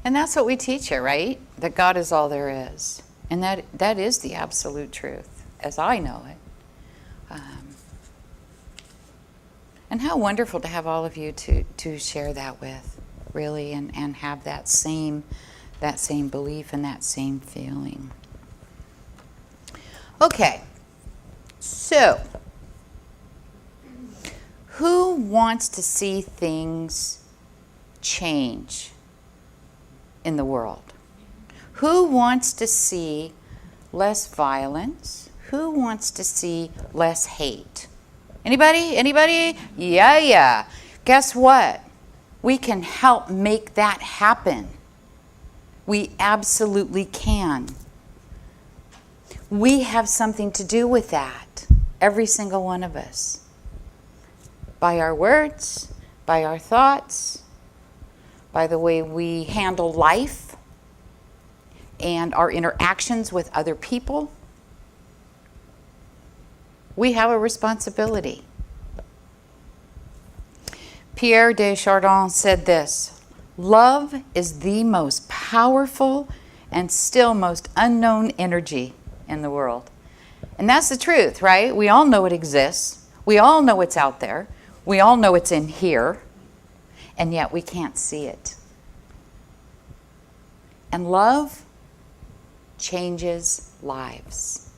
And that's what we teach you, right? That God is all there is. And that is the absolute truth, as I know it. And how wonderful to have all of you to share that with, really, and have that same belief and that same feeling. Okay, so who wants to see things change in the world? Who wants to see less violence? Who wants to see less hate? Anybody? Anybody? Yeah. Guess what? We can help make that happen. We absolutely can. We have something to do with that, every single one of us. By our words, by our thoughts, by the way we handle life and our interactions with other people. We have a responsibility. Pierre de Chardin said this: love is the most powerful and still most unknown energy in the world. And that's the truth, right? We all know it exists. We all know it's out there. We all know it's in here. And yet we can't see it. And love changes lives.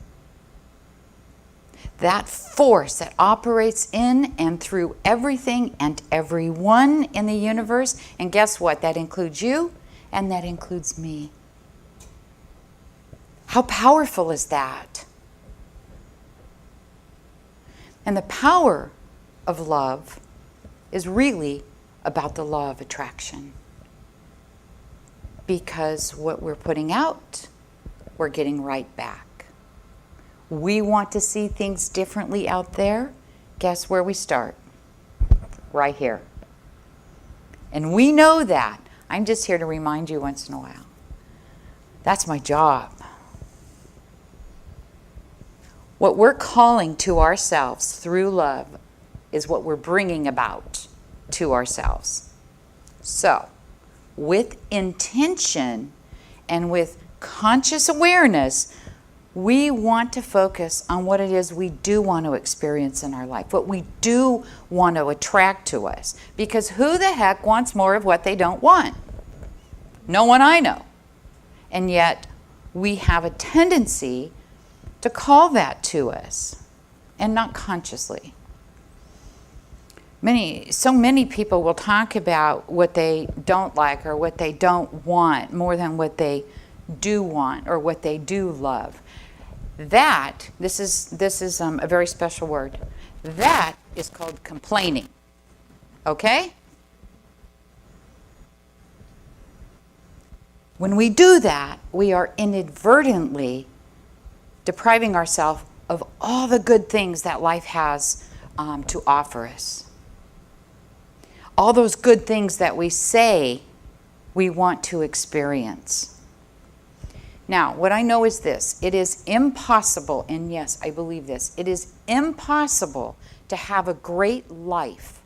That force that operates in and through everything and everyone in the universe. And guess what? That includes you and that includes me. How powerful is that? And the power of love is really about the law of attraction. Because what we're putting out, we're getting right back. We want to see things differently out there. Guess where we start? Right here. And we know that. I'm just here to remind you once in a while. That's my job. What we're calling to ourselves through love is what we're bringing about to ourselves. So, with intention and with conscious awareness, we want to focus on what it is we do want to experience in our life, what we do want to attract to us. Because who the heck wants more of what they don't want? No one I know. And yet, we have a tendency to call that to us, and not consciously. So many people will talk about what they don't like or what they don't want more than what they do want or what they do love. This is a very special word. That is called complaining. Okay? When we do that, we are inadvertently depriving ourselves of all the good things that life has to offer us. All those good things that we say we want to experience. Now, what I know is this: it is impossible, and yes, I believe this, it is impossible to have a great life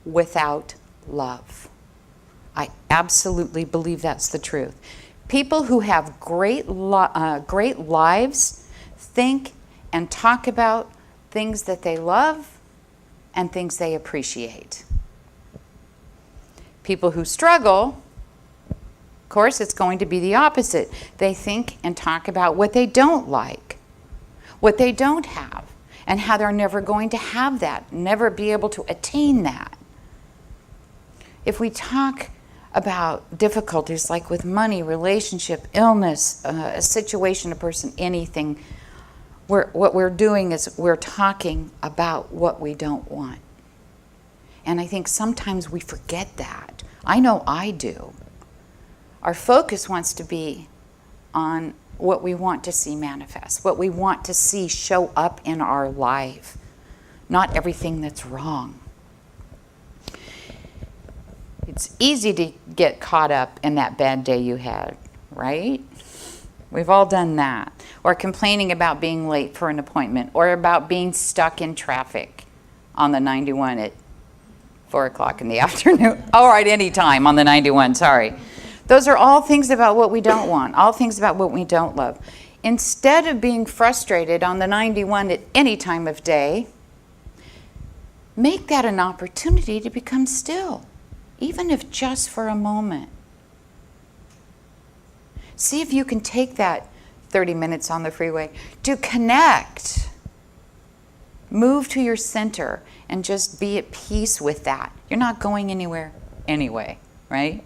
without love. I absolutely believe that's the truth. People who have great lives think and talk about things that they love and things they appreciate. People who struggle, of course, it's going to be the opposite. They think and talk about what they don't like, what they don't have, and how they're never going to have that, never be able to attain that. If we talk about difficulties like with money, relationship, illness, a situation, a person, anything, what we're doing is we're talking about what we don't want. And I think sometimes we forget that. I know I do. Our focus wants to be on what we want to see manifest, what we want to see show up in our life, not everything that's wrong. It's easy to get caught up in that bad day you had, right? We've all done that. Or complaining about being late for an appointment, or about being stuck in traffic on the 91 at 4 o'clock in the afternoon. All right, any time on the 91, sorry. Those are all things about what we don't want, all things about what we don't love. Instead of being frustrated on the 91 at any time of day, make that an opportunity to become still, even if just for a moment. See if you can take that 30 minutes on the freeway to connect. Move to your center and just be at peace with that. You're not going anywhere anyway, right?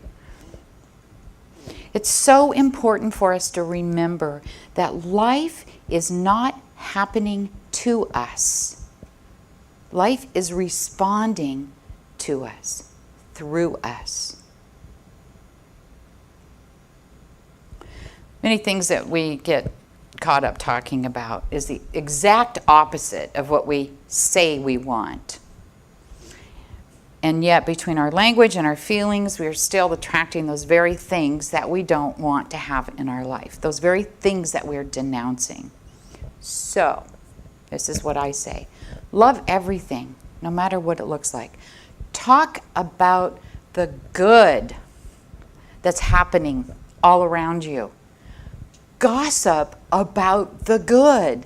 It's so important for us to remember that life is not happening to us. Life is responding to us, through us. Many things that we get caught up talking about is the exact opposite of what we say we want. And yet, between our language and our feelings, we are still attracting those very things that we don't want to have in our life, those very things that we're denouncing. So, this is what I say. Love everything, no matter what it looks like. Talk about the good that's happening all around you. Gossip about the good.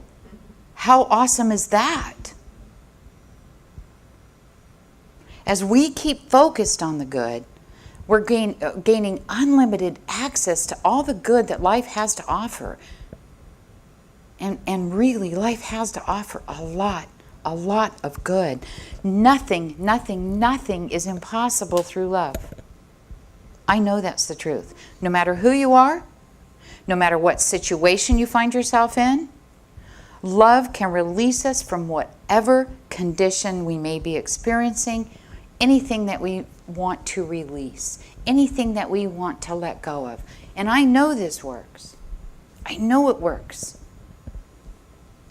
How awesome is that? As we keep focused on the good, we're gaining unlimited access to all the good that life has to offer. And really, life has to offer a lot of good. Nothing is impossible through love. I know that's the truth. No matter who you are, no matter what situation you find yourself in, love can release us from whatever condition we may be experiencing, anything that we want to release, anything that we want to let go of. And I know this works. I know it works.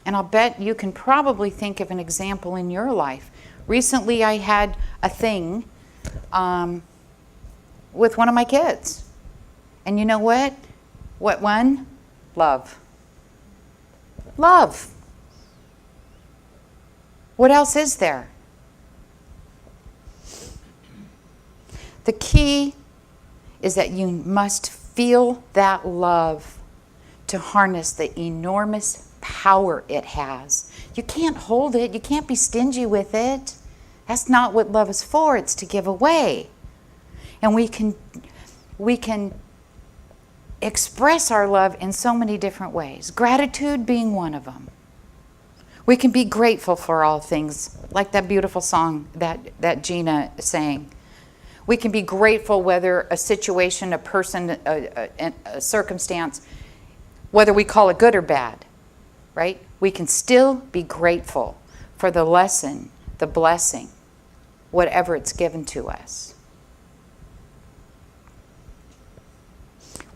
And I'll bet you can probably think of an example in your life. Recently I had a thing with one of my kids. And you know what? What one? Love. Love. What else is there? The key is that you must feel that love to harness the enormous power it has. You can't hold it. You can't be stingy with it. That's not what love is for. It's to give away. And we can express our love in so many different ways. Gratitude being one of them. We can be grateful for all things, like that beautiful song that Gina sang. We can be grateful whether a situation, a person, a circumstance, whether we call it good or bad, right? We can still be grateful for the lesson, the blessing, whatever it's given to us.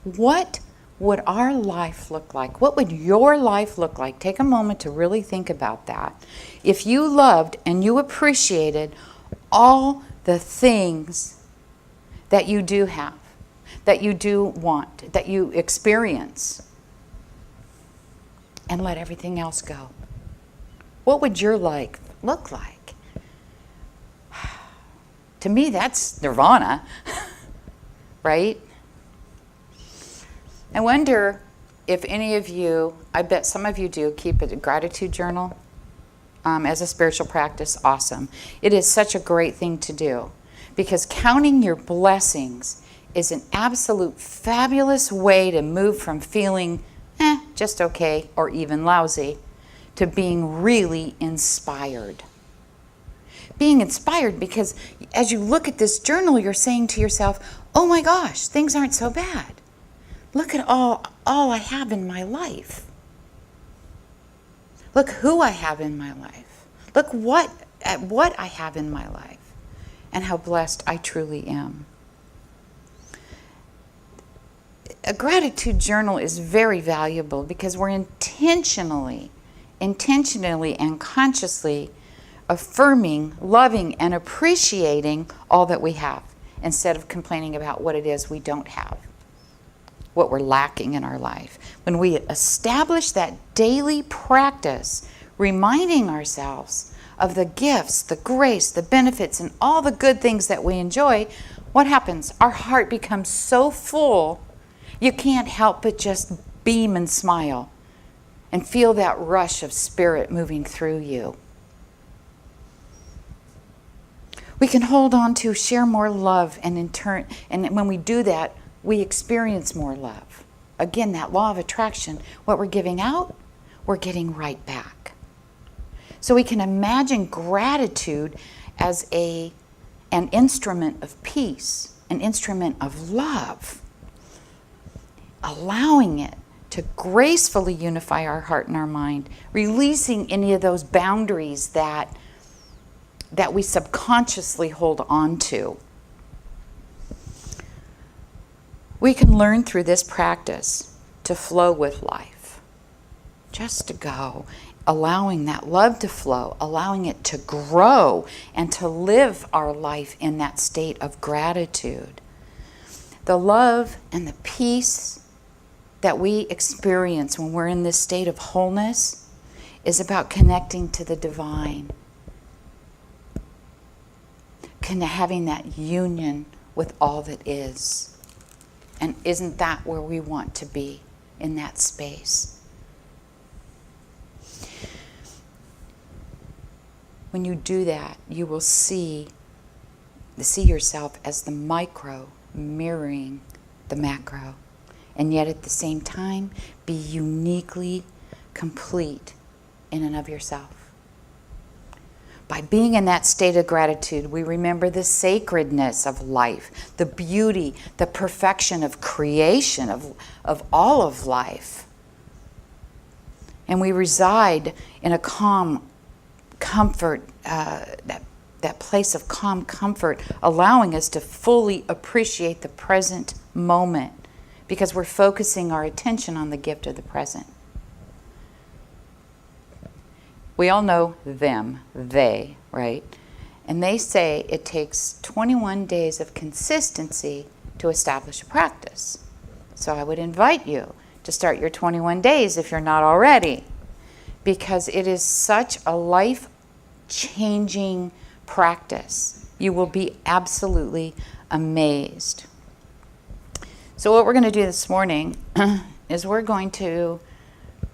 What would our life look like? What would your life look like? Take a moment to really think about that. If you loved and you appreciated all the things that you do have, that you do want, that you experience, and let everything else go, what would your life look like? To me, that's nirvana, right? I wonder if any of you, I bet some of you do, keep a gratitude journal as a spiritual practice. Awesome. It is such a great thing to do because counting your blessings is an absolute fabulous way to move from feeling just okay or even lousy to being really inspired. Being inspired because as you look at this journal, you're saying to yourself, oh my gosh, things aren't so bad. Look at all I have in my life. Look who I have in my life. Look at what I have in my life and how blessed I truly am. A gratitude journal is very valuable because we're intentionally and consciously affirming, loving, and appreciating all that we have instead of complaining about what it is we don't have, what we're lacking in our life. When we establish that daily practice, reminding ourselves of the gifts, the grace, the benefits, and all the good things that we enjoy, what happens? Our heart becomes so full, you can't help but just beam and smile and feel that rush of spirit moving through you. We can hold on to, share more love, and in turn, and when we do that, we experience more love. Again, that law of attraction, what we're giving out, we're getting right back. So we can imagine gratitude as an instrument of peace, an instrument of love, allowing it to gracefully unify our heart and our mind, releasing any of those boundaries that we subconsciously hold on to. We can learn through this practice to flow with life, just to go, allowing that love to flow, allowing it to grow, and to live our life in that state of gratitude. The love and the peace that we experience when we're in this state of wholeness is about connecting to the divine, having that union with all that is. And isn't that where we want to be, in that space? When you do that, you will see yourself as the micro mirroring the macro, and yet at the same time be uniquely complete in and of yourself. By being in that state of gratitude, we remember the sacredness of life, the beauty, the perfection of creation, of all of life. And we reside in a calm comfort, that place of calm comfort, allowing us to fully appreciate the present moment because we're focusing our attention on the gift of the present. We all know them, they, right? And they say it takes 21 days of consistency to establish a practice. So I would invite you to start your 21 days if you're not already, because it is such a life-changing practice. You will be absolutely amazed. So what we're going to do this morning is we're going to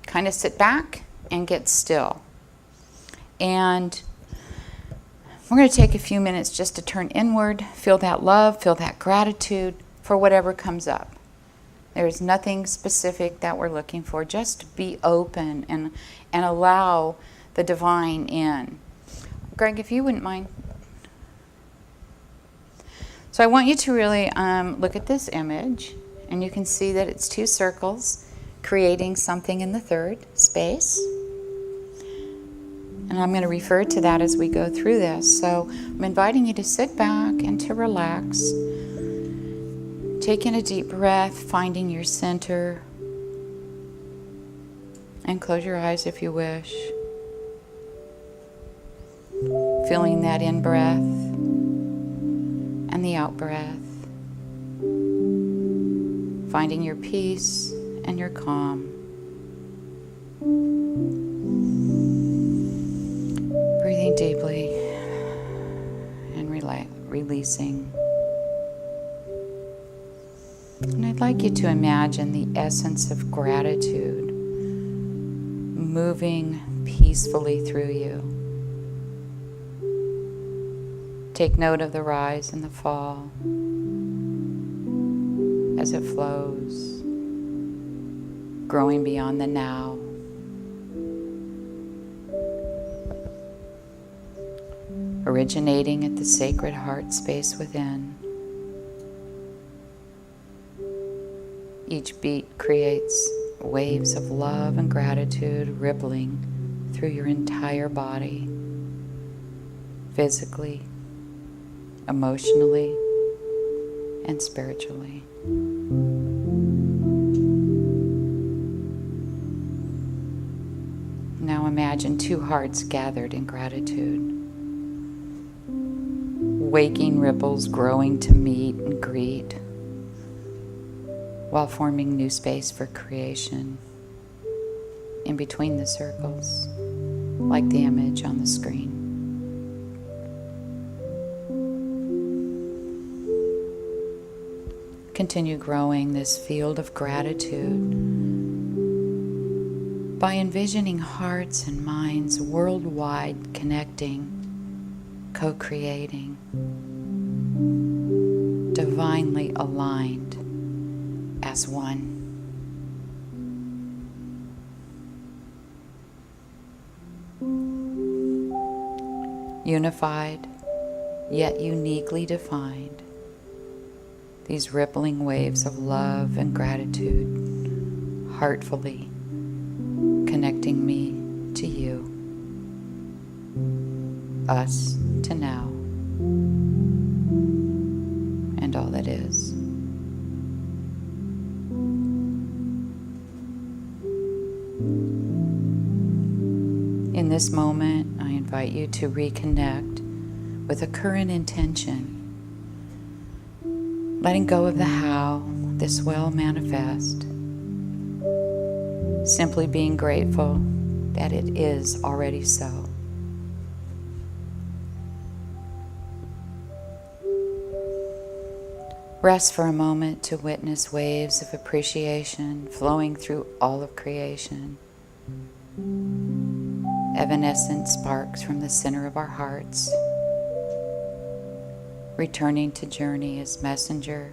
kind of sit back and get still. And we're going to take a few minutes just to turn inward, feel that love, feel that gratitude for whatever comes up. There's nothing specific that we're looking for. Just be open and allow the divine in. Greg, if you wouldn't mind. So I want you to really look at this image, and you can see that it's two circles creating something in the third space. And I'm going to refer to that as we go through this. So I'm inviting you to sit back and to relax. Take in a deep breath, finding your center. And close your eyes if you wish. Feeling that in-breath and the out-breath. Finding your peace and your calm. Breathing deeply and releasing. And I'd like you to imagine the essence of gratitude moving peacefully through you. Take note of the rise and the fall as it flows, growing beyond the now. Originating at the sacred heart space within. Each beat creates waves of love and gratitude rippling through your entire body, physically, emotionally, and spiritually. Now imagine two hearts gathered in gratitude. Waking ripples growing to meet and greet while forming new space for creation in between the circles, like the image on the screen. continue growing this field of gratitude by envisioning hearts and minds worldwide connecting, co-creating, divinely aligned as one. Unified, yet uniquely defined, these rippling waves of love and gratitude, heartfully connecting me to you, us to now, and all that is. In this moment, I invite you to reconnect with a current intention, letting go of the how this will manifest, simply being grateful that it is already so. Rest for a moment to witness waves of appreciation flowing through all of creation. Evanescent sparks from the center of our hearts, returning to journey as messenger,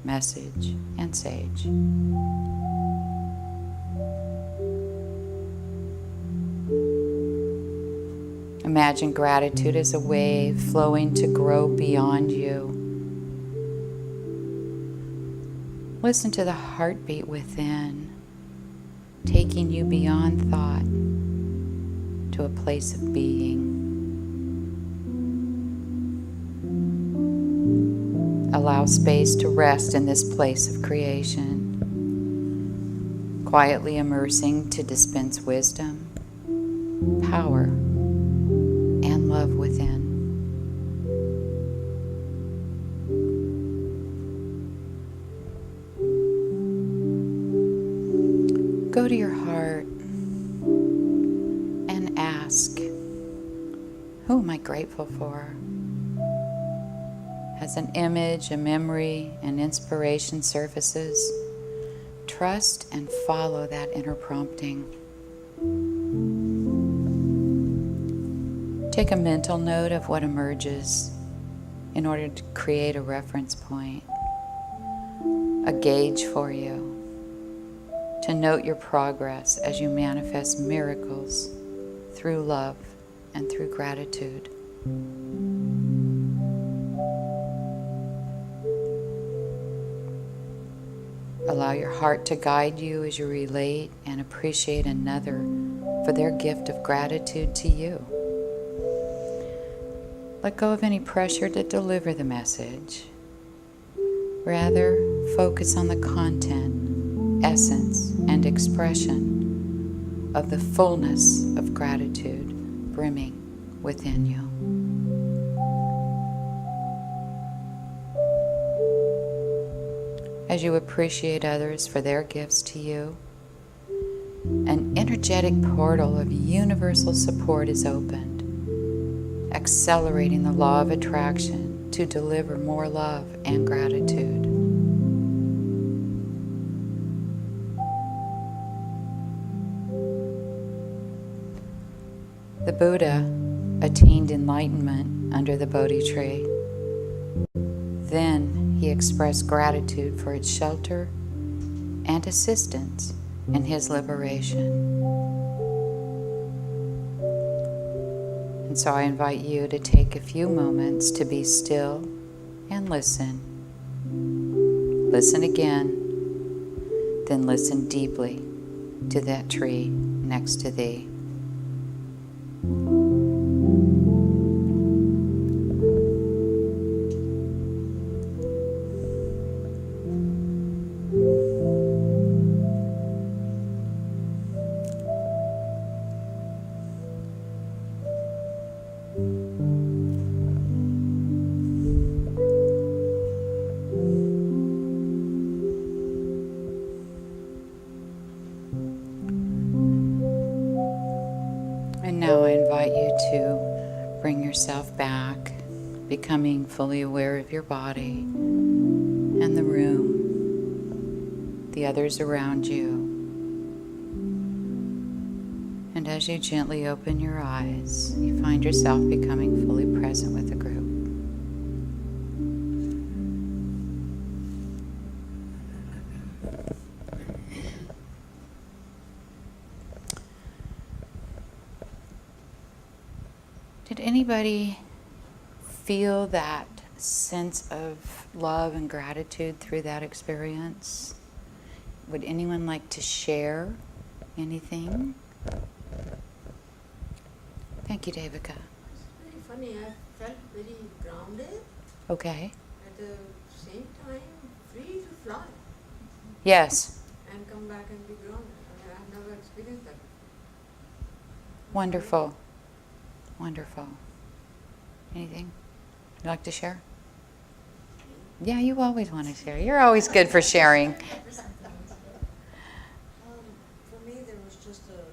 message, and sage. Imagine gratitude as a wave flowing to grow beyond you. Listen to the heartbeat within, taking you beyond thought to a place of being. Allow space to rest in this place of creation, quietly immersing to dispense wisdom, power, and love within. Go to your heart and ask, who am I grateful for? As an image, a memory, an inspiration surfaces, trust and follow that inner prompting. Take a mental note of what emerges in order to create a reference point, a gauge for you, to note your progress as you manifest miracles through love and through gratitude. Allow your heart to guide you as you relate and appreciate another for their gift of gratitude to you. Let go of any pressure to deliver the message. Rather, focus on the content, essence, and expression of the fullness of gratitude brimming within you. As you appreciate others for their gifts to you, an energetic portal of universal support is opened, accelerating the law of attraction to deliver more love and gratitude. The Buddha attained enlightenment under the Bodhi tree. Then he expressed gratitude for its shelter and assistance in his liberation. And so I invite you to take a few moments to be still and listen. Listen again, then listen deeply to that tree next to thee. And now I invite you to bring yourself back, becoming fully aware of your body and the room, the others around you. And as you gently open your eyes, you find yourself becoming fully present with the group. Did anybody feel that sense of love and gratitude through that experience? Would anyone like to share anything? Thank you, Devika. It's very funny. I felt very grounded. Okay. At the same time, free to fly Yes. and come back and be grounded. I've never experienced that. Wonderful. Wonderful. Anything you'd like to share? Yeah, you always want to share. You're always good for sharing. For me, there was just a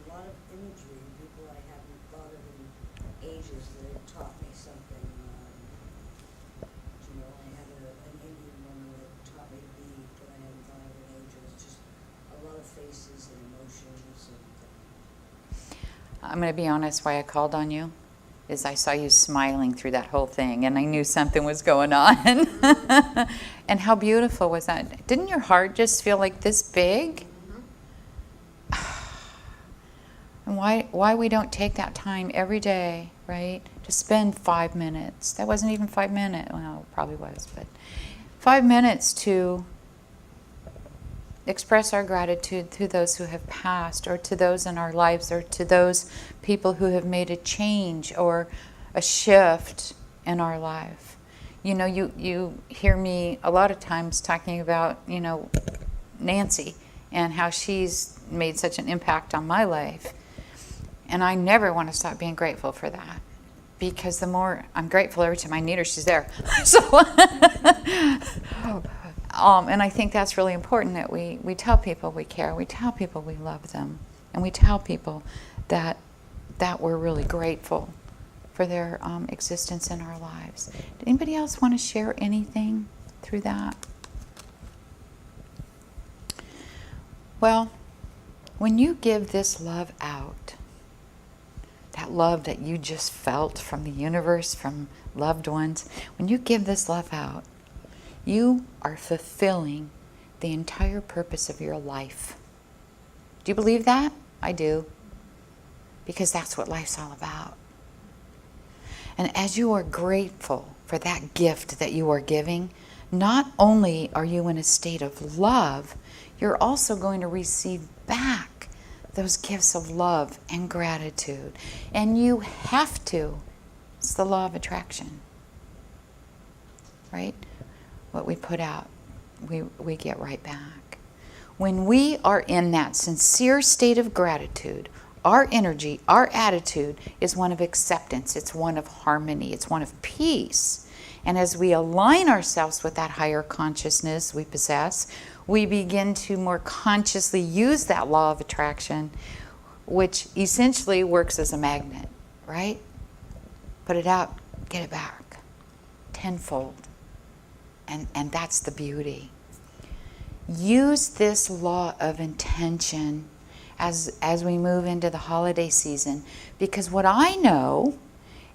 lot of imagery, people I hadn't thought of in ages that had taught me something. I had an Indian woman that taught me to be that I hadn't thought of in ages. Just a lot of faces and emotions. I'm going to be honest, why I called on you is I saw you smiling through that whole thing, and I knew something was going on. And how beautiful was that? Didn't your heart just feel like this big? And why we don't take that time every day, right? To spend 5 minutes. That wasn't even 5 minutes. Well, it probably was, but 5 minutes to express our gratitude to those who have passed, or to those in our lives, or to those people who have made a change or a shift in our life. You know, you hear me a lot of times talking about, Nancy and how she's made such an impact on my life. And I never want to stop being grateful for that, because the more I'm grateful, every time I need her, she's there. So, and I think that's really important, that we tell people we care, we tell people we love them, and we tell people that we're really grateful for their existence in our lives. Did anybody else want to share anything through that? Well, when you give this love out, that love that you just felt from the universe, from loved ones, when you give this love out, you are fulfilling the entire purpose of your life. Do you believe that? I do. Because that's what life's all about. And as you are grateful for that gift that you are giving, not only are you in a state of love, you're also going to receive back those gifts of love and gratitude. And you have to. It's the law of attraction. Right? What we put out, we get right back. When we are in that sincere state of gratitude, our energy, our attitude is one of acceptance. It's one of harmony. It's one of peace. And as we align ourselves with that higher consciousness we possess, we begin to more consciously use that law of attraction, which essentially works as a magnet, right? Put it out, get it back, tenfold. And that's the beauty. Use this law of intention as we move into the holiday season, because what I know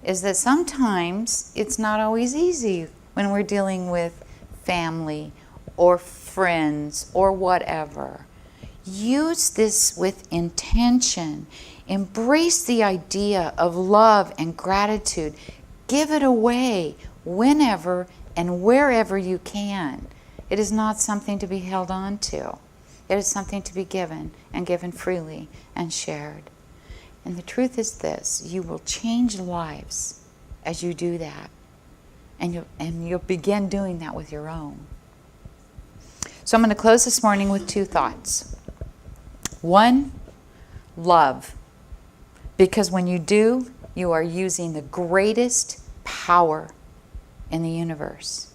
is that sometimes it's not always easy when we're dealing with family or friends or whatever. Use this with intention. Embrace the idea of love and gratitude. Give it away whenever and wherever you can. It is not something to be held on to. It is something to be given, and given freely and shared. And the truth is this: you will change lives as you do that. And you'll begin doing that with your own. So I'm going to close this morning with 2 thoughts. 1, love. Because when you do, you are using the greatest power in the universe.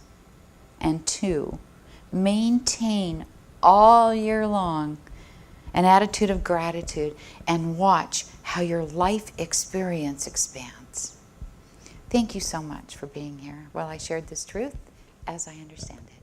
And 2, maintain all year long an attitude of gratitude, and watch how your life experience expands. Thank you so much for being here while I shared this truth as I understand it.